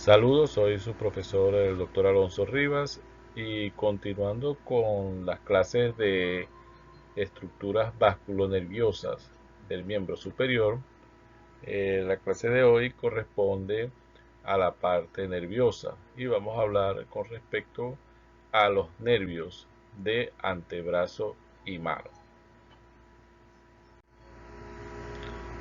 Saludos, soy su profesor, el doctor Alonso Rivas, y continuando con las clases de estructuras vasculonerviosas del miembro superior, la clase de hoy corresponde a la parte nerviosa y vamos a hablar con respecto a los nervios de antebrazo y mano.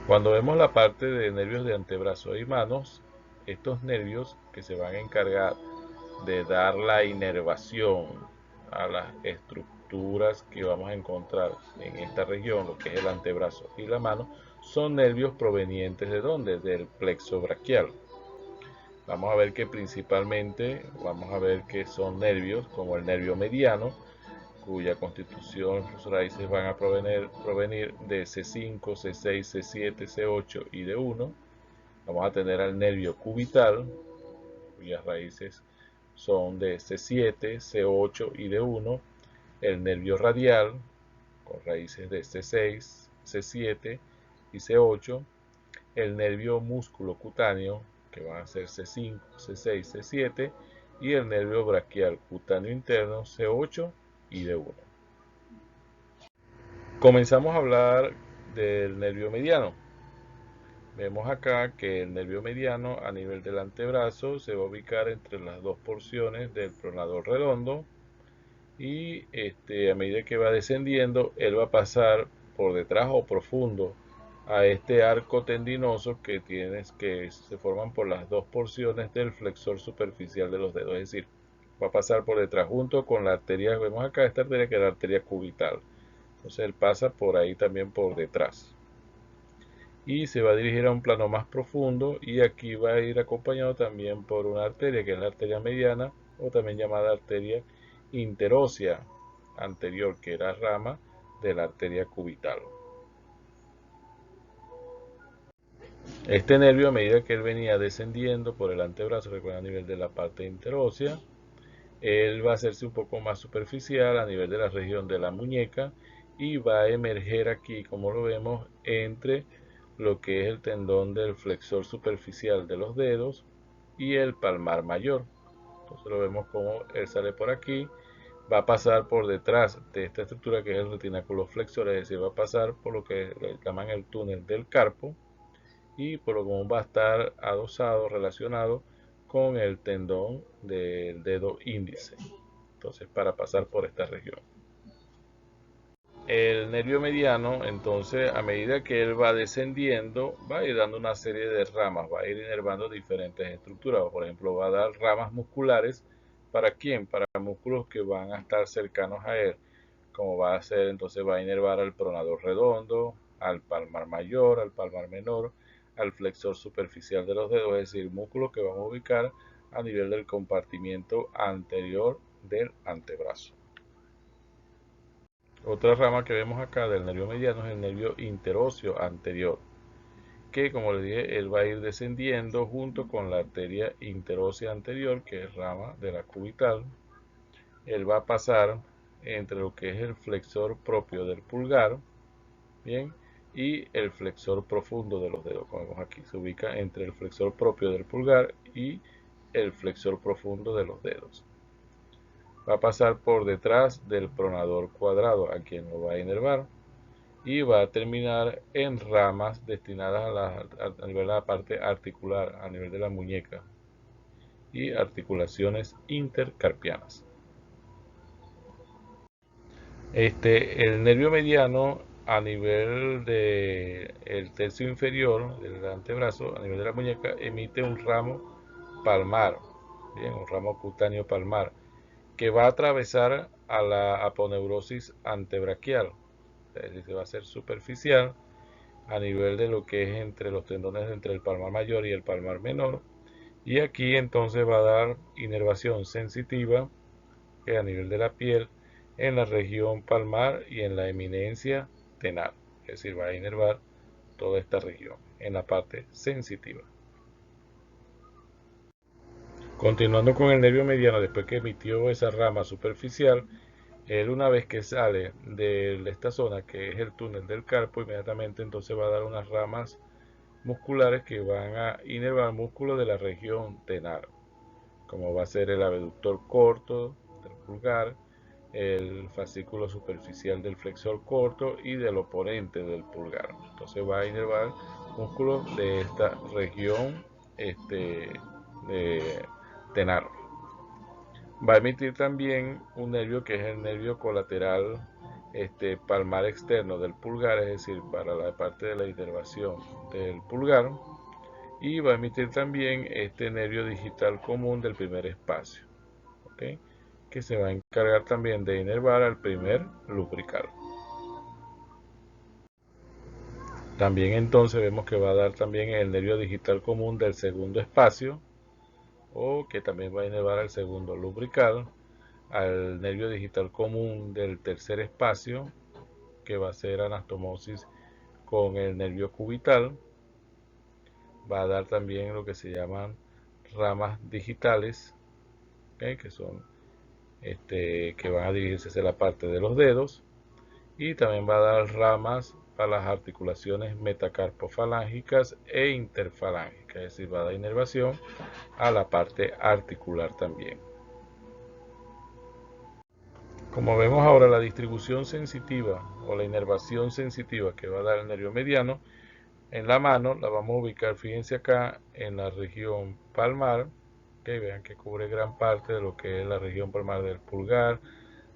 Cuando vemos la parte de nervios de antebrazo y manos, estos nervios que se van a encargar de dar la inervación a las estructuras que vamos a encontrar en esta región, lo que es el antebrazo y la mano, son nervios provenientes de ¿dónde? Del plexo braquial. Vamos a ver que principalmente, son nervios como el nervio mediano, cuya constitución, sus raíces van a provenir de C5, C6, C7, C8 y D1. Vamos a tener al nervio cubital, cuyas raíces son de C7, C8 y D1, el nervio radial, con raíces de C6, C7 y C8, el nervio músculo cutáneo, que van a ser C5, C6, C7, y el nervio braquial cutáneo interno, C8 y D1. Comenzamos a hablar del nervio mediano. Vemos acá que el nervio mediano a nivel del antebrazo se va a ubicar entre las dos porciones del pronador redondo y a medida que va descendiendo, él va a pasar por detrás o profundo a este arco tendinoso que se forman por las dos porciones del flexor superficial de los dedos, es decir, va a pasar por detrás junto con la arteria, vemos acá esta arteria que es la arteria cubital, entonces él pasa por ahí también por detrás y se va a dirigir a un plano más profundo, y aquí va a ir acompañado también por una arteria que es la arteria mediana, o también llamada arteria interósea anterior, que era rama de la arteria cubital. Este nervio, a medida que él venía descendiendo por el antebrazo, recuerda, a nivel de la parte interósea, él va a hacerse un poco más superficial a nivel de la región de la muñeca y va a emerger aquí, como lo vemos, entre lo que es el tendón del flexor superficial de los dedos y el palmar mayor. Entonces lo vemos como él sale por aquí, va a pasar por detrás de esta estructura que es el retináculo flexor, es decir, va a pasar por lo que le llaman el túnel del carpo, y por lo común va a estar adosado, relacionado con el tendón del dedo índice. Entonces, para pasar por esta región. El nervio mediano, entonces, a medida que él va descendiendo, va a ir dando una serie de ramas, va a ir inervando diferentes estructuras. Por ejemplo, va a dar ramas musculares. ¿Para quién? Para músculos que van a estar cercanos a él. Como va a ser, entonces va a inervar al pronador redondo, al palmar mayor, al palmar menor, al flexor superficial de los dedos, es decir, músculos que vamos a ubicar a nivel del compartimiento anterior del antebrazo. Otra rama que vemos acá del nervio mediano es el nervio interóseo anterior, que, como les dije, él va a ir descendiendo junto con la arteria interósea anterior, que es rama de la cubital. Él va a pasar entre lo que es el flexor propio del pulgar, bien, y el flexor profundo de los dedos. Como vemos aquí, se ubica entre el flexor propio del pulgar y el flexor profundo de los dedos. Va a pasar por detrás del pronador cuadrado, a quien lo va a inervar, y va a terminar en ramas destinadas a nivel de la parte articular, a nivel de la muñeca, y articulaciones intercarpianas. El nervio mediano a nivel del tercio inferior del antebrazo, a nivel de la muñeca, emite un ramo palmar, bien, un ramo cutáneo palmar, que va a atravesar a la aponeurosis antebraquial, es decir, va a ser superficial a nivel de lo que es entre los tendones entre el palmar mayor y el palmar menor, y aquí entonces va a dar inervación sensitiva a nivel de la piel en la región palmar y en la eminencia tenal, es decir, va a inervar toda esta región en la parte sensitiva. Continuando con el nervio mediano, después que emitió esa rama superficial, él, una vez que sale de esta zona que es el túnel del carpo, inmediatamente entonces va a dar unas ramas musculares que van a inervar músculos de la región tenar, como va a ser el abductor corto del pulgar, el fascículo superficial del flexor corto y del oponente del pulgar. Entonces va a inervar músculos de esta región de tenar. Va a emitir también un nervio que es el nervio colateral palmar externo del pulgar, es decir, para la parte de la inervación del pulgar, y va a emitir también este nervio digital común del primer espacio, ¿okay? Que se va a encargar también de inervar al primer lubrical. También entonces vemos que va a dar también el nervio digital común del segundo espacio, o que también va a inervar al segundo lubrical, al nervio digital común del tercer espacio, que va a ser anastomosis con el nervio cubital. Va a dar también lo que se llaman ramas digitales, ¿okay? Que son que van a dirigirse hacia la parte de los dedos, y también va a dar ramas para las articulaciones metacarpofalángicas e interfalángicas, es decir, va a dar inervación a la parte articular también. Como vemos ahora, la distribución sensitiva o la inervación sensitiva que va a dar el nervio mediano en la mano la vamos a ubicar, fíjense acá, en la región palmar, que vean que cubre gran parte de lo que es la región palmar del pulgar,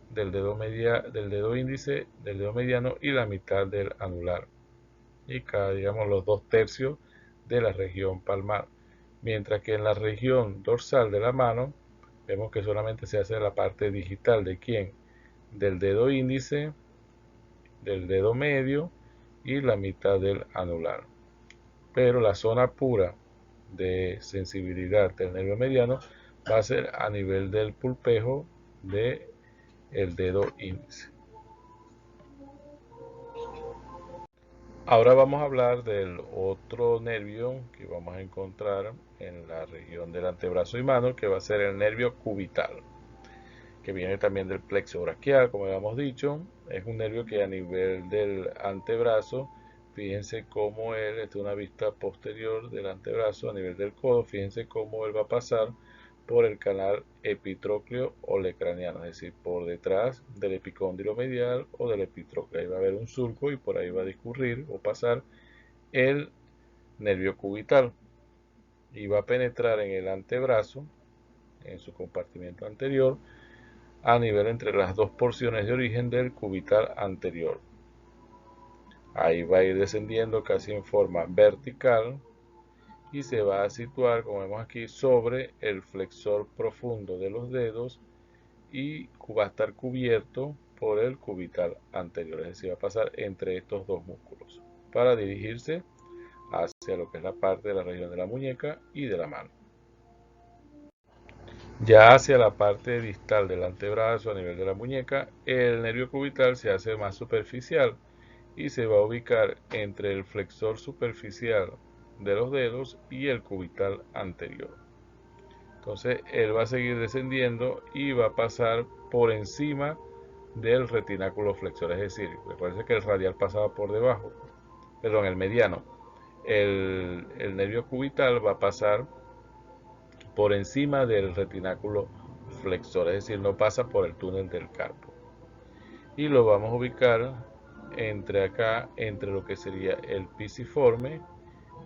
del dedo índice, del dedo mediano y la mitad del anular, y cada, digamos, los 2/3 de la región palmar. Mientras que en la región dorsal de la mano vemos que solamente se hace la parte digital de quién, del dedo índice, del dedo medio y la mitad del anular. Pero la zona pura de sensibilidad del nervio mediano va a ser a nivel del pulpejo del dedo índice. Ahora vamos a hablar del otro nervio que vamos a encontrar en la región del antebrazo y mano, que va a ser el nervio cubital, que viene también del plexo braquial, como habíamos dicho. Es un nervio que a nivel del antebrazo, fíjense cómo él, esta es una vista posterior del antebrazo a nivel del codo, fíjense cómo él va a pasar por el canal epitrócleo olecraniano, es decir, por detrás del epicóndilo medial o del epitrócleo. Ahí va a haber un surco y por ahí va a discurrir o pasar el nervio cubital y va a penetrar en el antebrazo, en su compartimiento anterior, a nivel entre las dos porciones de origen del cubital anterior. Ahí va a ir descendiendo casi en forma vertical y se va a situar, como vemos aquí, sobre el flexor profundo de los dedos y va a estar cubierto por el cubital anterior, es decir, va a pasar entre estos dos músculos para dirigirse hacia lo que es la parte de la región de la muñeca y de la mano. Ya hacia la parte distal del antebrazo a nivel de la muñeca, el nervio cubital se hace más superficial y se va a ubicar entre el flexor superficial de los dedos y el cubital anterior. Entonces él va a seguir descendiendo y va a pasar por encima del retináculo flexor, es decir, recuerden que el radial pasaba por debajo, perdón, el mediano. El nervio cubital va a pasar por encima del retináculo flexor, es decir, no pasa por el túnel del carpo. Y lo vamos a ubicar entre acá, entre lo que sería el pisiforme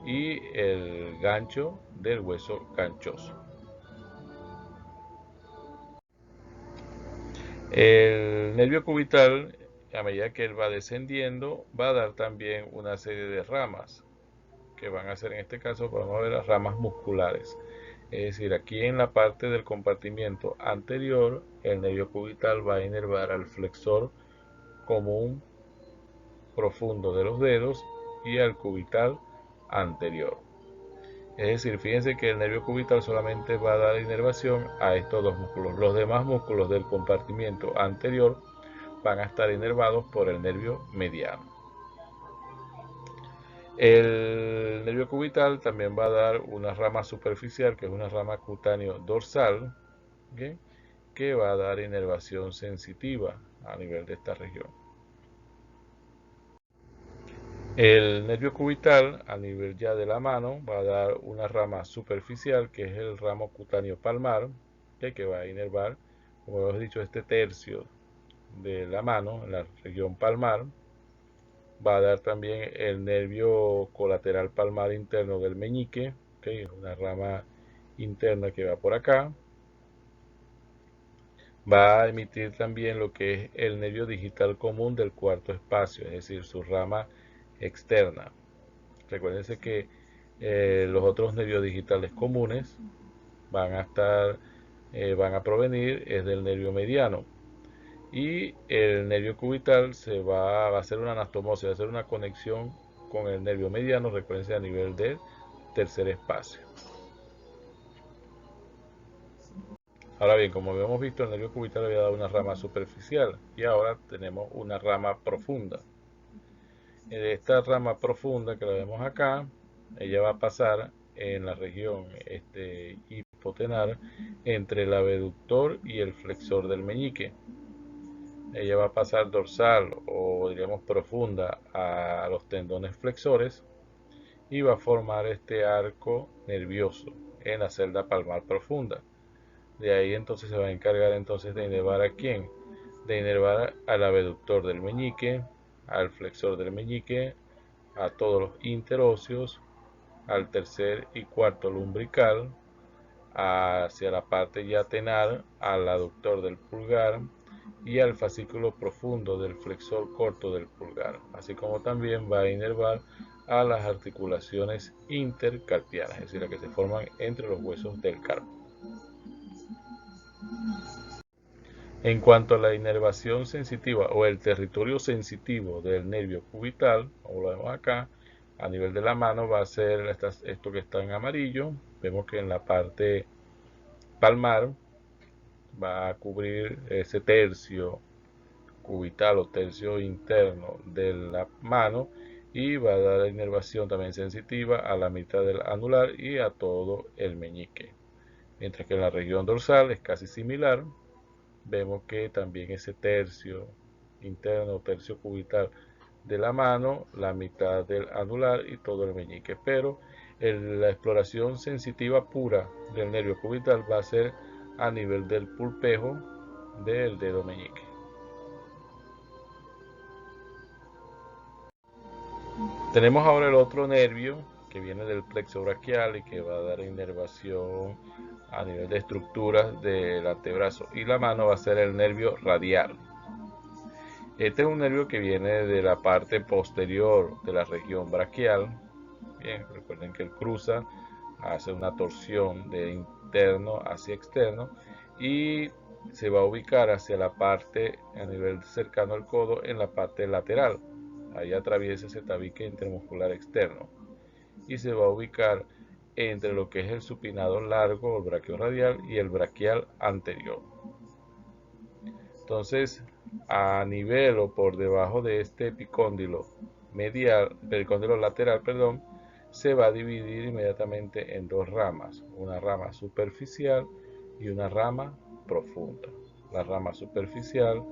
y el gancho del hueso ganchoso. El nervio cubital, a medida que él va descendiendo, va a dar también una serie de ramas, que van a ser, en este caso, vamos a ver las ramas musculares. Es decir, aquí en la parte del compartimiento anterior, el nervio cubital va a inervar al flexor común profundo de los dedos y al cubital anterior. Es decir, fíjense que el nervio cubital solamente va a dar inervación a estos dos músculos. Los demás músculos del compartimiento anterior van a estar inervados por el nervio mediano. El nervio cubital también va a dar una rama superficial, que es una rama cutáneo dorsal, ¿okay? Que va a dar inervación sensitiva a nivel de esta región. El nervio cubital a nivel ya de la mano va a dar una rama superficial que es el ramo cutáneo palmar, que va a inervar, como hemos dicho, este tercio de la mano en la región palmar. Va a dar también el nervio colateral palmar interno del meñique, es una rama interna que va por acá. Va a emitir también lo que es el nervio digital común del cuarto espacio, es decir, su rama externa. Recuérdense que los otros nervios digitales comunes van a estar, van a provenir es del nervio mediano. Y el nervio cubital va a hacer una anastomosis, va a hacer una conexión con el nervio mediano, recuérdense, a nivel del tercer espacio. Ahora bien, como habíamos visto, el nervio cubital había dado una rama superficial y ahora tenemos una rama profunda. Esta rama profunda que la vemos acá, ella va a pasar en la región hipotenar entre el abductor y el flexor del meñique. Ella va a pasar dorsal o diríamos profunda a los tendones flexores y va a formar este arco nervioso en la celda palmar profunda. De ahí entonces se va a encargar entonces de inervar a quién, de inervar al abductor del meñique, al flexor del meñique, a todos los interóseos, al tercer y cuarto lumbrical, hacia la parte ya tenar, al aductor del pulgar y al fascículo profundo del flexor corto del pulgar, así como también va a inervar a las articulaciones intercarpianas, es decir, las que se forman entre los huesos del carpo. En cuanto a la inervación sensitiva o el territorio sensitivo del nervio cubital, como lo vemos acá, a nivel de la mano va a ser esto que está en amarillo. Vemos que en la parte palmar va a cubrir ese tercio cubital o tercio interno de la mano y va a dar inervación también sensitiva a la mitad del anular y a todo el meñique. Mientras que en la región dorsal es casi similar. Vemos que también ese tercio interno, tercio cubital de la mano, la mitad del anular y todo el meñique. Pero la exploración sensitiva pura del nervio cubital va a ser a nivel del pulpejo del dedo meñique. Tenemos ahora el otro nervio que viene del plexo braquial y que va a dar inervación a nivel de estructuras del antebrazo y la mano, va a ser el nervio radial. Este es un nervio que viene de la parte posterior de la región braquial. Bien, recuerden que él cruza, hace una torsión de interno hacia externo y se va a ubicar hacia la parte a nivel cercano al codo en la parte lateral. Ahí atraviesa ese tabique intermuscular externo y se va a ubicar entre lo que es el supinado largo, el braquiorradial y el braquial anterior. Entonces, a nivel o por debajo de este epicóndilo medial, epicóndilo lateral, perdón, se va a dividir inmediatamente en dos ramas, una rama superficial y una rama profunda. La rama superficial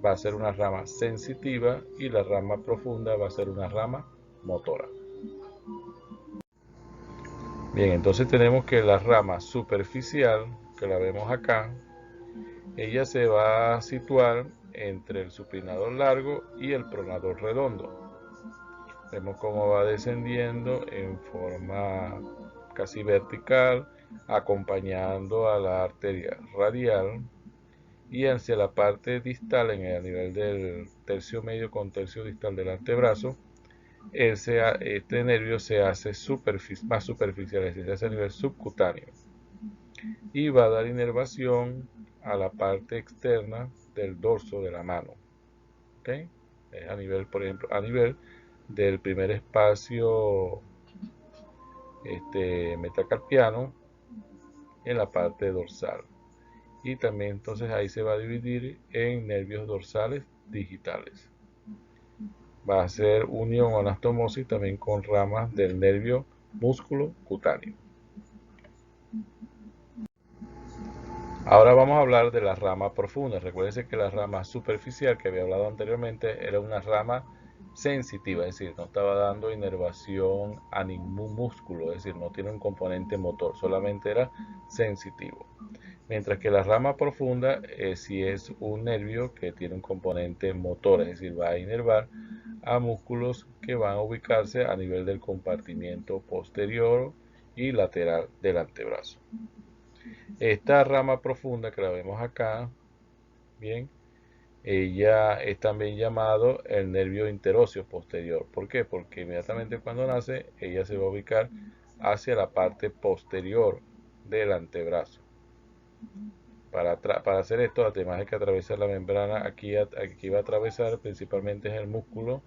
va a ser una rama sensitiva y la rama profunda va a ser una rama motora. Bien, entonces tenemos que la rama superficial, que la vemos acá, ella se va a situar entre el supinador largo y el pronador redondo. Vemos cómo va descendiendo en forma casi vertical, acompañando a la arteria radial y hacia la parte distal, en el nivel del tercio medio con tercio distal del antebrazo, este nervio se hace más superficial, es decir, se hace a nivel subcutáneo y va a dar inervación a la parte externa del dorso de la mano. ¿Okay? A nivel, por ejemplo, a nivel del primer espacio metacarpiano en la parte dorsal. Y también entonces ahí se va a dividir en nervios dorsales digitales. Va a ser unión o anastomosis también con ramas del nervio músculo cutáneo. Ahora vamos a hablar de la rama profunda. Recuérdense que la rama superficial que había hablado anteriormente era una rama sensitiva, es decir, no estaba dando inervación a ningún músculo, es decir, no tiene un componente motor, solamente era sensitivo. Mientras que la rama profunda sí es un nervio que tiene un componente motor, es decir, va a inervar a músculos que van a ubicarse a nivel del compartimiento posterior y lateral del antebrazo. Esta rama profunda que la vemos acá, bien, ella es también llamado el nervio interóseo posterior. ¿Por qué? Porque inmediatamente cuando nace, ella se va a ubicar hacia la parte posterior del antebrazo. Para hacer esto, además de que atraviesa la membrana, aquí va a atravesar principalmente es el músculo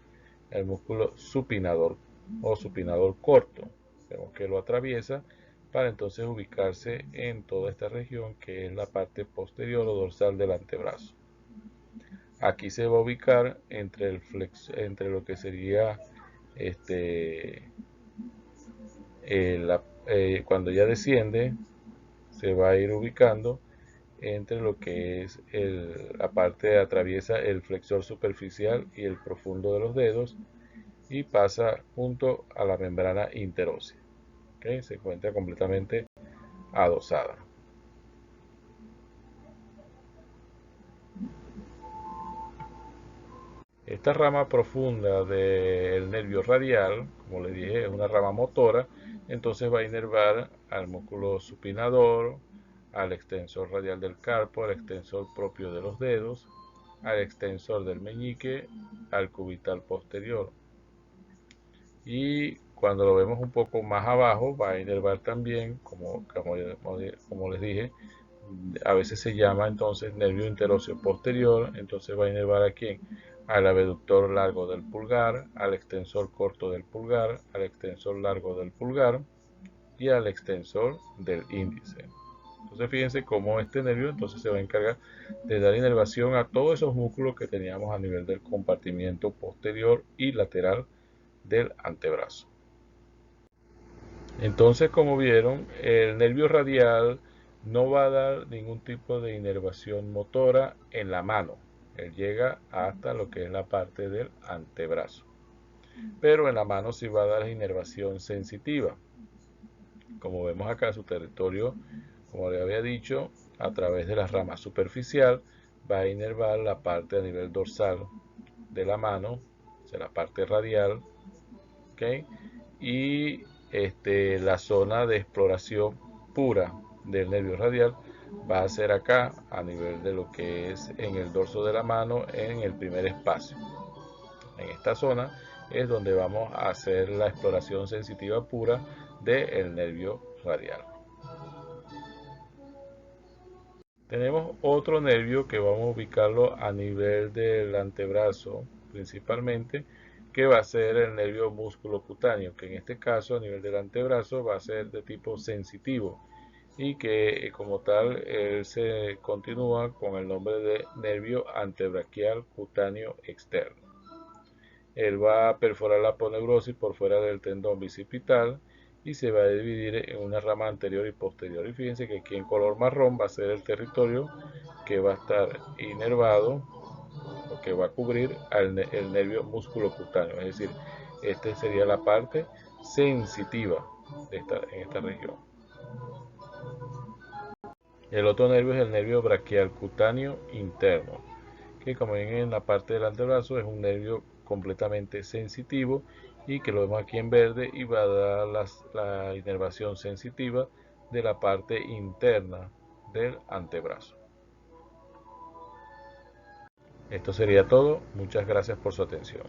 supinador o supinador corto. Vemos que lo atraviesa para entonces ubicarse en toda esta región que es la parte posterior o dorsal del antebrazo. Aquí se va a ubicar entre lo que sería cuando ya desciende, se va a ir ubicando entre lo que es la parte atraviesa el flexor superficial y el profundo de los dedos y pasa junto a la membrana interósea. ¿Okay? Se encuentra completamente adosada. Esta rama profunda del nervio radial, como les dije, es una rama motora, entonces va a inervar al músculo supinador, al extensor radial del carpo, al extensor propio de los dedos, al extensor del meñique, al cubital posterior. Y cuando lo vemos un poco más abajo, va a inervar también, como les dije, a veces se llama entonces nervio interóseo posterior, entonces va a inervar aquí al abductor largo del pulgar, al extensor corto del pulgar, al extensor largo del pulgar y al extensor del índice. Entonces fíjense cómo este nervio entonces se va a encargar de dar inervación a todos esos músculos que teníamos a nivel del compartimiento posterior y lateral del antebrazo. Entonces, como vieron, el nervio radial no va a dar ningún tipo de inervación motora en la mano. Él llega hasta lo que es la parte del antebrazo. Pero en la mano sí va a dar inervación sensitiva. Como vemos acá, su territorio, como le había dicho, a través de la rama superficial va a inervar la parte a nivel dorsal de la mano, o sea, la parte radial, ¿okay? Y la zona de exploración pura del nervio radial va a ser acá a nivel de lo que es en el dorso de la mano en el primer espacio. En esta zona es donde vamos a hacer la exploración sensitiva pura del nervio radial. Tenemos otro nervio que vamos a ubicarlo a nivel del antebrazo principalmente, que va a ser el nervio músculo cutáneo, que en este caso a nivel del antebrazo va a ser de tipo sensitivo y que como tal él se continúa con el nombre de nervio antebraquial cutáneo externo. Él va a perforar la aponeurosis por fuera del tendón bicipital y se va a dividir en una rama anterior y posterior. Y fíjense que aquí en color marrón va a ser el territorio que va a estar inervado o que va a cubrir el nervio musculocutáneo. Es decir, esta sería la parte sensitiva en esta región. El otro nervio es el nervio braquial cutáneo interno, que como ven en la parte del antebrazo es un nervio completamente sensitivo y que lo vemos aquí en verde y va a dar la inervación sensitiva de la parte interna del antebrazo. Esto sería todo. Muchas gracias por su atención.